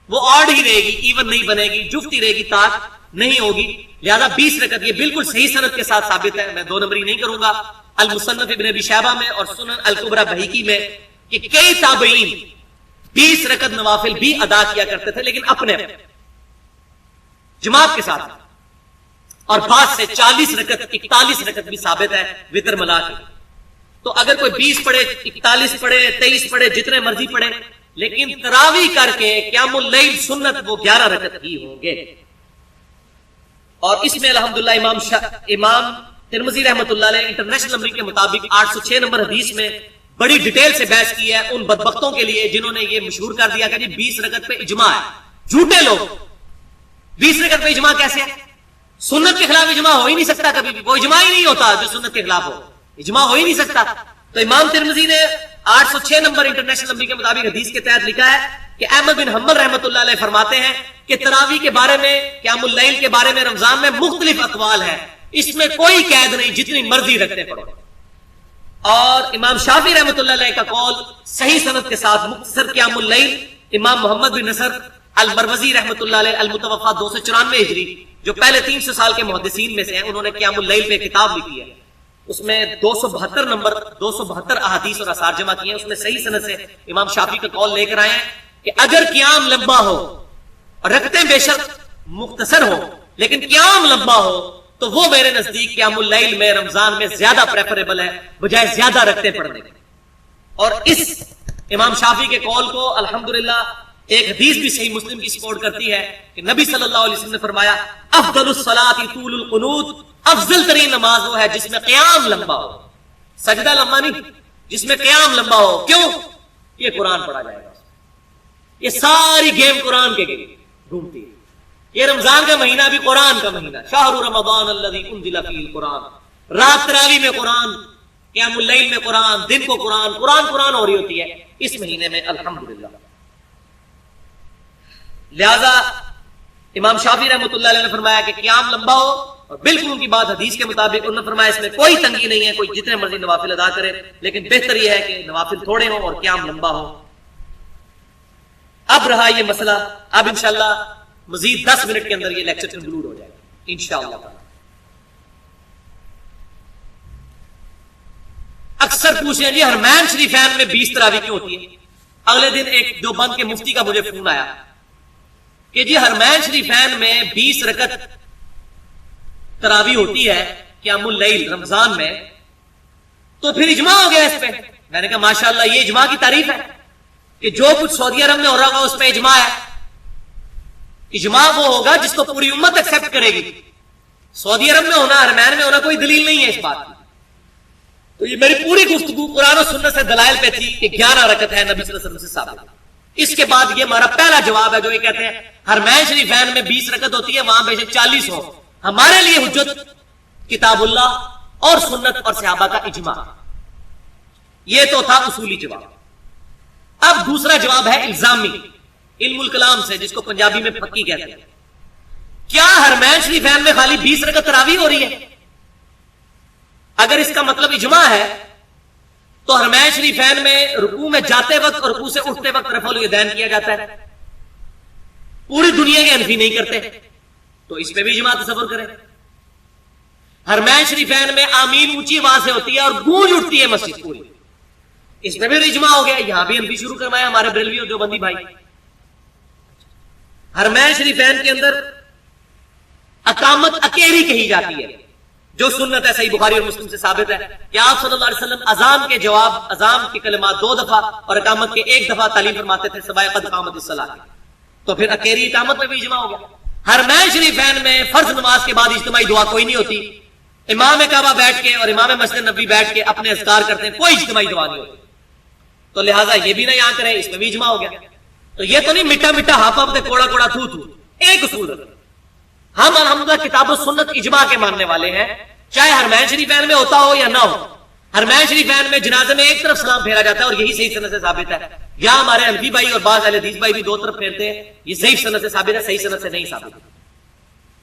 وہ آڈ ہی رہے گی، ایون نہیں بنے گی، جفت ہی رہے گی، تاک نہیں ہوگی. لہذا 20 رکعت یہ بالکل صحیح سند کے ساتھ ثابت ہے. میں 2 نمبری نہیں کروں گا. المصنف ابن ابی شیبہ میں اور سنن الکبری بہیقی میں کہ کئی تابعین 20 رکعت نوافل بھی ادا کیا کرتے تھے، لیکن اپنے جماعت کے ساتھ، اور بعض سے 40 رکعت 41 رکعت بھی ثابت ہے وتر ملا کے. تو اگر کوئی 20 پڑھے، 41 پڑھے، 23 پڑھے، جتنے مرضی پڑھے، لیکن تراویح کر کے قیام اللیل سنت وہ 11 رکعت ہی ہوں گے. اور اس میں الحمدللہ امام ترمذی رحمۃ اللہ علیہ انٹرنیشنل نمبر کے مطابق 806 نمبر حدیث میں بڑی ڈیٹیل سے بحث کی ہے ان بدبختوں کے لیے جنہوں نے یہ مشہور کر دیا کہ جی 20 رکعت پہ اجماع ہے. جھوٹے لوگ. 20 رکعت پہ اجماع کیسے ہے؟ سنت کے خلاف اجماع ہو ہی نہیں سکتا کبھی بھی. وہ اجماع ہی نہیں ہوتا جو سنت کے خلاف ہو. اجماع ہو ہی نہیں سکتا. تو امام ترمذی نے 806 نمبر انٹرنیشنل نمبر کے مطابق حدیث کے تحت لکھا ہے کہ احمد بن حنبل رحمۃ اللہ علیہ فرماتے ہیں کہ تراویح کے بارے میں، قیام اللیل کے بارے میں رمضان میں مختلف اقوال ہیں، اس میں کوئی قید نہیں، جتنی مرضی رکھتے پڑھو. اور امام شافعی رحمۃ اللہ علیہ کا قول صحیح سند کے ساتھ مختصر قیام اللیل، امام محمد بن نصر المروزی رحمۃ اللہ علیہ المتوفی 294 ہجری جو پہلے 300 سال کے محدثین میں سے ہیں، انہوں نے قیام اللیل پہ کتاب لکھی ہے. اس میں 272 احادیث اور آثار جمع کیے ہیں. اس میں صحیح سند سے امام شافعی کا قول لے کر آئے ہیں کہ اگر قیام لمبا ہو اور رکعتیں بے شک مختصر ہو لیکن قیام لمبا ہو تو وہ میرے نزدیک قیام اللیل میں رمضان میں زیادہ پریفریبل ہے بجائے زیادہ رکعتیں پڑھنے کے. اور اس امام شافعی کے قول کو الحمدللہ ایک حدیث بھی صحیح مسلم کی سپورٹ کرتی ہے کہ نبی صلی اللہ علیہ وسلم نے فرمایا افضل الصلاۃ طول القنوت، افضل ترین نماز وہ ہے جس میں قیام لمبا ہو، سجدہ لمبا نہیں، جس میں قیام لمبا ہو. کیوں؟ یہ قرآن پڑھا جائے گا. یہ ساری گیم قرآن کے گھومتی ہے. یہ رمضان کا مہینہ بھی قرآن کا مہینہ، شہر رمضان الذی انزل فیہ القرآن. رات تراویح میں قرآن، قیام اللیل میں قرآن، دن کو قرآن قرآن ہو رہی ہوتی ہے اس مہینے میں الحمدللہ. لہذا امام شافعی رحمۃ اللہ علیہ نے فرمایا کہ قیام لمبا ہو، اور بالکل ان کی بات حدیث کے مطابق انہوں نے فرمایا اس میں کوئی تنگی نہیں ہے، کوئی جتنے مرضی نوافل ادا کرے، لیکن بہتر یہ ہے کہ نوافل تھوڑے ہوں اور قیام لمبا ہو. اب رہا یہ مسئلہ، اب انشاءاللہ مزید 10 منٹ کے اندر یہ لیکچر کنکلوڈ ہو جائے گا انشاءاللہ تعالی. اکثر پوچھیں جی حرمین شریفین میں 20 تراویح کیوں ہوتی ہے؟ اگلے دن ایک دیوبند کے مفتی کا مجھے فون آیا کہ جی حرمین شریفین میں 20 رکعت تراویح ہوتی ہے قیام اللیل رمضان میں، تو پھر اجماع ہو گیا اس پہ. میں نے کہا ماشاءاللہ یہ اجماع کی تعریف ہے کہ جو کچھ سعودی عرب میں ہو رہا ہوگا اس پہ اجماع ہے. اجماع وہ ہوگا جس کو پوری امت ایکسپٹ کرے گی. سعودی عرب میں ہونا، حرمین میں ہونا کوئی دلیل نہیں ہے اس بات کی. تو یہ میری پوری گفتگو قرآن و سنت سے دلائل پہ تھی کہ 11 رکعت ہے نبی صلی اللہ علیہ وسلم سے ثابت. اس کے بعد یہ ہمارا پہلا جواب ہے جو یہ کہتے ہیں حرمین شریفین میں 20 رکعت ہوتی ہے، وہاں بے شک 40 ہو. ہمارے لیے حجت کتاب اللہ اور سنت اور صحابہ کا اجماع. یہ تو تھا اصولی جواب. اب دوسرا جواب ہے الزامی، علم الکلام سے، جس کو پنجابی میں پکی کہتے ہیں. کیا حرمین شریفین میں خالی 20 رکعت تراویح ہو رہی ہے؟ اگر اس کا مطلب اجماع ہے تو حرمین شریفین میں رکوع میں جاتے وقت اور رکوع سے اٹھتے وقت رفع الیدین کیا جاتا ہے. پوری دنیا کے حنفی نہیں کرتے، تو اس پہ بھی اجماع تصور کریں. حرمین شریفین میں آمین اونچی آواز سے ہوتی ہے اور گونج اٹھتی ہے مسجد پوری، اس پہ بھی اجماع ہو گیا. یہاں بھی حنفی شروع کروایا ہمارے بریلوی اور دیوبندی بھائی. حرمین شریفین کے اندر اقامت اکیلی کہی جاتی ہے جو سنت ہے، صحیح بخاری اور مسلم سے ثابت ہے کہ آپ صلی اللہ علیہ وسلم اذان کے جواب، اذان کے کلمات 2 دفعہ اور اقامت کے 1 دفعہ تعلیم فرماتے تھے سوائے قد قامت الصلاۃ. تو پھر اکیلی اقامت میں بھی اجماع ہو گیا. حرمین شریفین میں فرض نماز کے بعد اجتماعی دعا کوئی نہیں ہوتی. امام کعبہ بیٹھ کے اور امام مسجد نبوی بیٹھ کے اپنے اذکار کرتے ہیں، کوئی اجتماعی دعا نہیں ہوتی. تو لہٰذا یہ بھی نہ یہاں کریں، اس میں بھی اجماع ہو گیا. تو یہ تو نہیں میٹھا میٹھا ہاپ ہاپ کوڑا کوڑا تھو تھو. ایک اصول ہے، ہم الحمدللہ کتاب و سنت اجماع کے ماننے والے ہیں، چاہے حرمین شریفین میں ہوتا ہو یا نہ ہو. حرمین شریفین میں جنازے میں ایک طرف سلام پھیرا جاتا ہے اور یہی صحیح سنت سے ثابت ہے. یا ہمارے حنفی بھائی اور بعض اہل حدیث بھائی بھی 2 طرف پھیرتے ہیں، یہ صحیح سنت سے ثابت ہے، صحیح سنت سے نہیں ثابت ہے.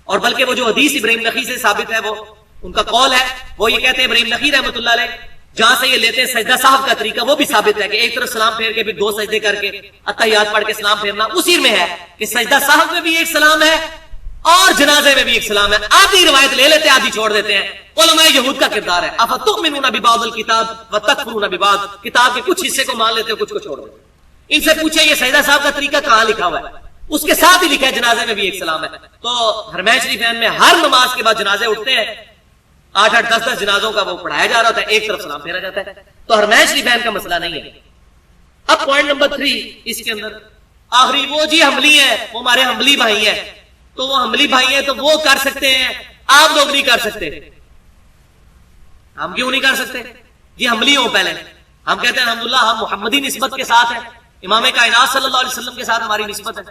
اور بلکہ وہ جو حدیث ابراہیم نخعی سے ثابت ہے، وہ ان کا قول ہے، وہ یہ کہتے ہیں ابراہیم نخعی رحمۃ اللہ علیہ جہاں سے یہ لیتے ہیں سجدہ صاحب کا طریقہ وہ بھی ثابت ہے کہ ایک طرف سلام پھیر کے پھر 2 سجدے کر کے اتحیات پڑھ کے سلام پھیرنا اسی میں ہے کہ سجدہ صاحب میں بھی ایک سلام ہے اور جنازے میں بھی ایک سلام ہے. آدھی روایت لے لیتے ہیں آدھی چھوڑ دیتے ہیں. علماء یہود کا کردار ہے افتؤمنون ببعض الکتاب وتکفرون ببعض, کتاب کے کچھ حصے کو مان لیتے ہیں کچھ کو چھوڑ دیتے ہیں. ان سے پوچھے یہ سجدہ صاحب کا طریقہ کہاں لکھا ہوا ہے؟ اس کے ساتھ ہی لکھا ہے جنازے میں بھی ایک سلام ہے. تو حرمین شریفین میں ہر نماز کے بعد جنازے اٹھتے ہیں, 8-8 10-10 جنازوں کا وہ پڑھایا جا رہا ہوتا ہے, ایک طرف سلام پھیرا جاتا ہے. تو حرمین شریفین کا مسئلہ نہیں ہے. اب پوائنٹ نمبر 3 اس کے اندر آخری, وہ جی حملی ہے, وہ ہمارے حملی بھائی ہیں, تو وہ حملی بھائی ہیں تو وہ کر سکتے ہیں, آپ لوگ نہیں کر سکتے. ہم کیوں نہیں کر سکتے جی؟ حملی ہوں پہلے ہم کہتے ہیں الحمدللہ ہم محمدی نسبت کے ساتھ ہیں, امام کائنات صلی اللہ علیہ وسلم کے ساتھ ہماری نسبت ہے.